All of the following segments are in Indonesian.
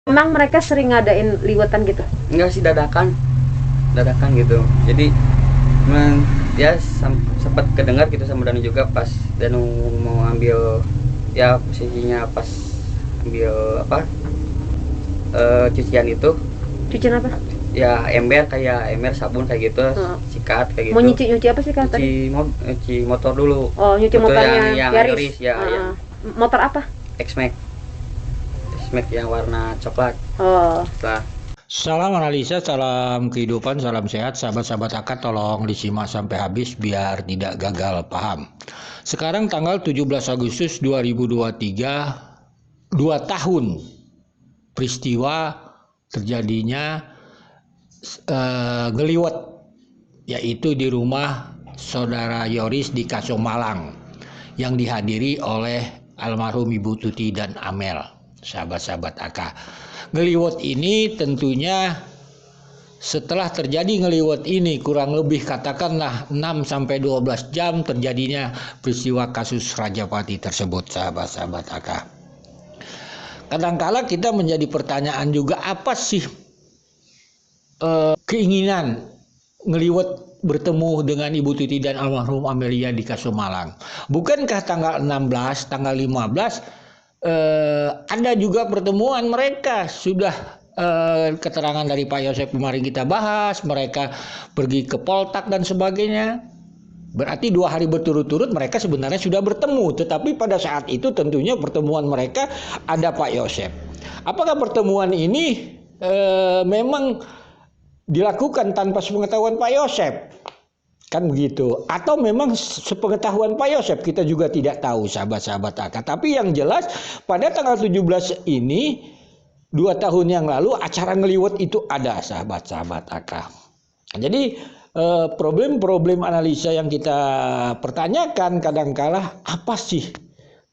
Emang mereka sering ngadain liwetan gitu? Enggak sih, dadakan gitu. Jadi ya sempat kedengar gitu sama Danu juga pas Danu mau ambil ya posisinya pas ambil apa cucian itu. Cucian apa? Ya ember sabun kayak gitu, sikat kayak Mau gitu. nyuci apa sih kak tadi? Nyuci motor dulu. Oh, nyuci Motor motornya yang Yaris. Yaris ya, yang Motor apa? X-Max. X-Max yang warna coklat. Oh. Lah. Salam analisa, salam kehidupan, salam sehat. Sahabat-sahabat AK tolong disimak sampai habis biar tidak gagal paham. Sekarang tanggal 17 Agustus 2023, 2 tahun peristiwa terjadinya ngeliwet, yaitu di rumah saudara Yoris di Kasomalang yang dihadiri oleh almarhum Ibu Tuti dan Amel. Sahabat-sahabat AK, ngeliwet ini tentunya setelah terjadi ngeliwet ini kurang lebih katakanlah 6-12 jam terjadinya peristiwa kasus Rajapati tersebut, sahabat-sahabat AK. Kadangkala kita menjadi pertanyaan juga, apa sih keinginan ngeliwet bertemu dengan Ibu Tuti dan almarhum Amelia di Kasomalang? Bukankah tanggal 16, tanggal 15 ada juga pertemuan mereka? Sudah keterangan dari Pak Yosep kemarin kita bahas, mereka pergi ke Poltak dan sebagainya. Berarti 2 hari berturut-turut mereka sebenarnya sudah bertemu, tetapi pada saat itu tentunya pertemuan mereka ada Pak Yosep. Apakah pertemuan ini memang dilakukan tanpa sepengetahuan Pak Yosep? Kan begitu. Atau memang sepengetahuan Pak Yosep, kita juga tidak tahu, sahabat-sahabat AK. Tapi yang jelas pada tanggal 17 ini 2 tahun yang lalu acara ngeliwet itu ada, sahabat-sahabat AK. Jadi problem-problem analisa yang kita pertanyakan kadangkala, apa sih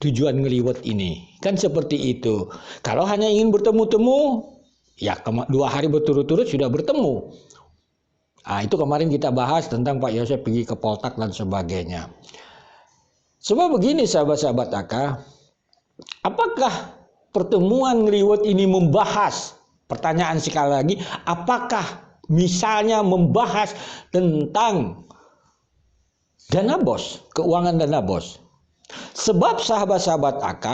tujuan ngeliwet ini? Kan seperti itu. Kalau hanya ingin bertemu-temu, ya 2 hari berturut-turut sudah bertemu. Nah, itu kemarin kita bahas tentang Pak Yosep pergi ke Poltak dan sebagainya. Sebab begini, sahabat-sahabat AK, apakah pertemuan ngeliwet ini membahas, pertanyaan sekali lagi, apakah misalnya membahas tentang dana BOS, keuangan dana BOS? Sebab sahabat-sahabat AK,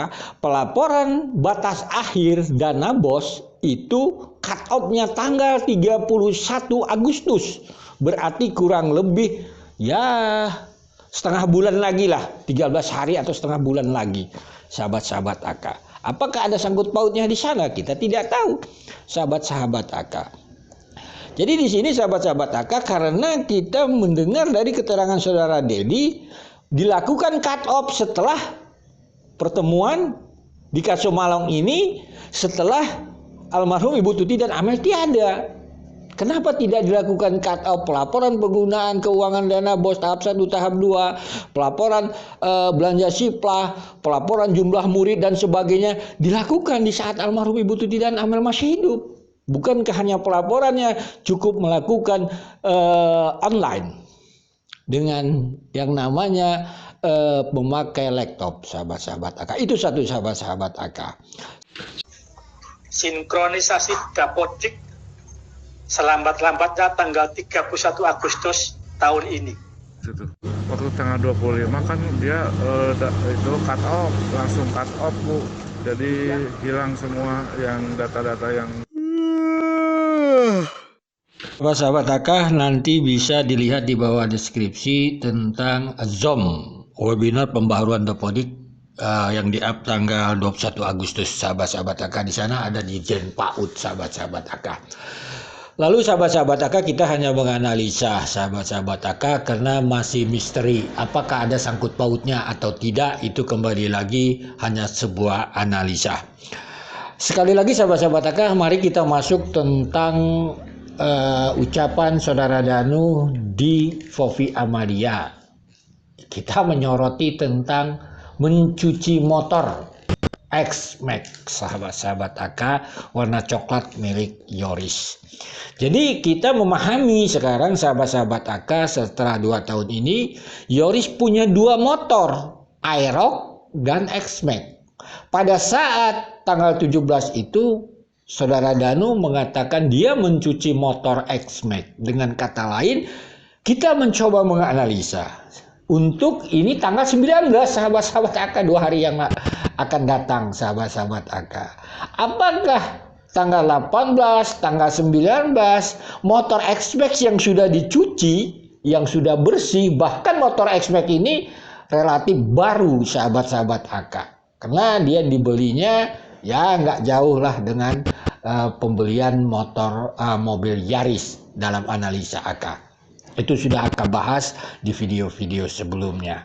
pelaporan batas akhir dana BOS itu cut off-nya tanggal 31 Agustus. Berarti kurang lebih ya setengah bulan lagi lah, 13 hari atau setengah bulan lagi, sahabat-sahabat AK. Apakah ada sangkut pautnya di sana? Kita tidak tahu, sahabat-sahabat AK. Jadi di sini sahabat-sahabat AK, karena kita mendengar dari keterangan saudara Dedi, dilakukan cut off setelah pertemuan di Kasomalang ini, setelah almarhum Ibu Tuti dan Amel tiada. Kenapa tidak dilakukan cut off pelaporan penggunaan keuangan dana BOS tahap 1, tahap 2, pelaporan belanja siplah, pelaporan jumlah murid dan sebagainya dilakukan di saat almarhum Ibu Tuti dan Amel masih hidup? Bukankah hanya pelaporannya cukup melakukan online dengan yang namanya memakai laptop, sahabat-sahabat AK? Itu satu, sahabat-sahabat AK. Sinkronisasi Dapodik selambat-lambatnya tanggal 31 Agustus tahun ini. Waktu tanggal 25 kan dia itu cut off, langsung cut off, Bu. Jadi hilang semua yang data-data yang Sahabat AK, nanti bisa dilihat di bawah deskripsi tentang Zoom webinar pembaharuan Dapodik yang di-up tanggal 21 Agustus, sahabat-sahabat AK. Di sana ada di Jen PAUD, sahabat-sahabat AK. Lalu sahabat-sahabat AK, kita hanya menganalisa, sahabat-sahabat AK, karena masih misteri apakah ada sangkut pautnya atau tidak. Itu kembali lagi hanya sebuah analisa. Sekali lagi sahabat-sahabat AK, mari kita masuk tentang ucapan saudara Danu di Fofi Amalia. Kita menyoroti tentang mencuci motor X-Max, sahabat-sahabat AK, warna coklat milik Yoris. Jadi kita memahami sekarang, sahabat-sahabat AK, setelah 2 tahun ini Yoris punya 2 motor, Aerox dan X-Max. Pada saat tanggal 17 itu Saudara Danu mengatakan dia mencuci motor X-Max. Dengan kata lain, kita mencoba menganalisa. Untuk ini tanggal 19, sahabat-sahabat AK, 2 hari yang akan datang, sahabat-sahabat AK. Apakah tanggal 18, tanggal 19, motor X-Max yang sudah dicuci, yang sudah bersih, bahkan motor X-Max ini relatif baru, sahabat-sahabat AK. Karena dia dibelinya ya nggak jauh lah dengan pembelian mobil Yaris dalam analisa AK. Itu sudah AK bahas di video-video sebelumnya.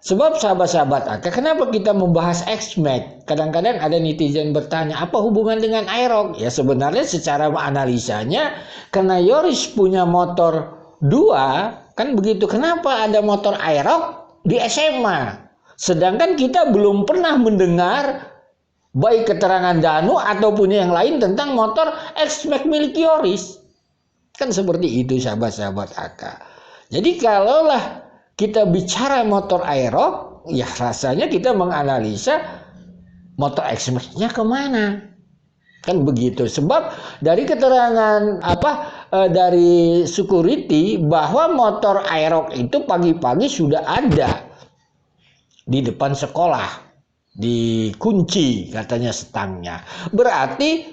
Sebab sahabat-sahabat AK, kenapa kita membahas X-Max? Kadang-kadang ada netizen bertanya, apa hubungan dengan Aerox? Ya sebenarnya secara analisanya, karena Yoris punya motor 2, kan begitu. Kenapa ada motor Aerox di SMA? Sedangkan kita belum pernah mendengar baik keterangan Danu ataupun yang lain tentang motor X-Max milik Yoris. Kan seperti itu sahabat-sahabat AK. Jadi kalaulah kita bicara motor Aerox, ya rasanya kita menganalisa motor X-Max-nya kemana. Kan begitu. Sebab dari keterangan dari security bahwa motor Aerox itu pagi-pagi sudah ada di depan sekolah. Dikunci katanya stangnya. Berarti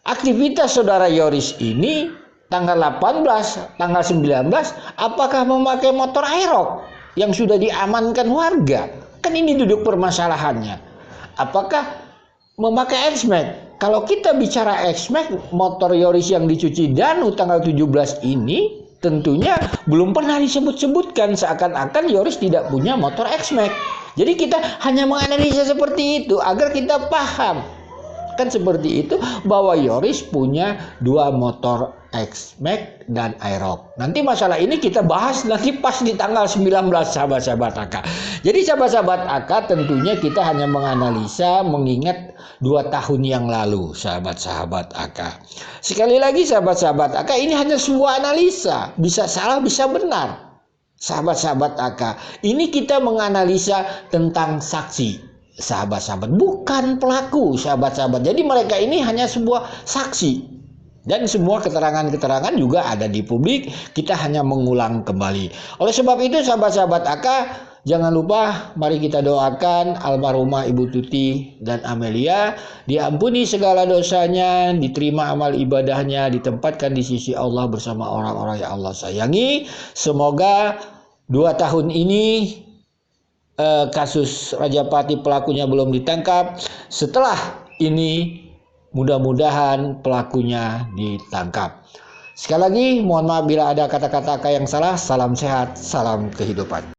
aktivitas saudara Yoris ini tanggal 18, tanggal 19, apakah memakai motor Aerox yang sudah diamankan warga? Kan ini duduk permasalahannya. Apakah memakai X-Max? Kalau kita bicara X-Max, motor Yoris yang dicuci Danu tanggal 17 ini tentunya belum pernah disebut-sebutkan, seakan-akan Yoris tidak punya motor X-Max. Jadi kita hanya menganalisa seperti itu agar kita paham. Kan seperti itu bahwa Yoris punya 2 motor X-Max dan Aerox. Nanti masalah ini kita bahas nanti pas di tanggal 19, sahabat-sahabat AK. Jadi sahabat-sahabat AK tentunya kita hanya menganalisa mengingat 2 tahun yang lalu, sahabat-sahabat AK. Sekali lagi sahabat-sahabat AK, ini hanya sebuah analisa, bisa salah bisa benar. Sahabat-sahabat AK, ini kita menganalisa tentang saksi, sahabat-sahabat, bukan pelaku, sahabat-sahabat. Jadi mereka ini hanya sebuah saksi. Dan semua keterangan-keterangan juga ada di publik, kita hanya mengulang kembali. Oleh sebab itu sahabat-sahabat AK, jangan lupa mari kita doakan almarhumah Ibu Tuti dan Amelia diampuni segala dosanya, diterima amal ibadahnya, ditempatkan di sisi Allah bersama orang-orang yang Allah sayangi. Semoga 2 tahun ini kasus Rajapati pelakunya belum ditangkap. Setelah ini mudah-mudahan pelakunya ditangkap. Sekali lagi mohon maaf bila ada kata-kata yang salah. Salam sehat, salam kehidupan.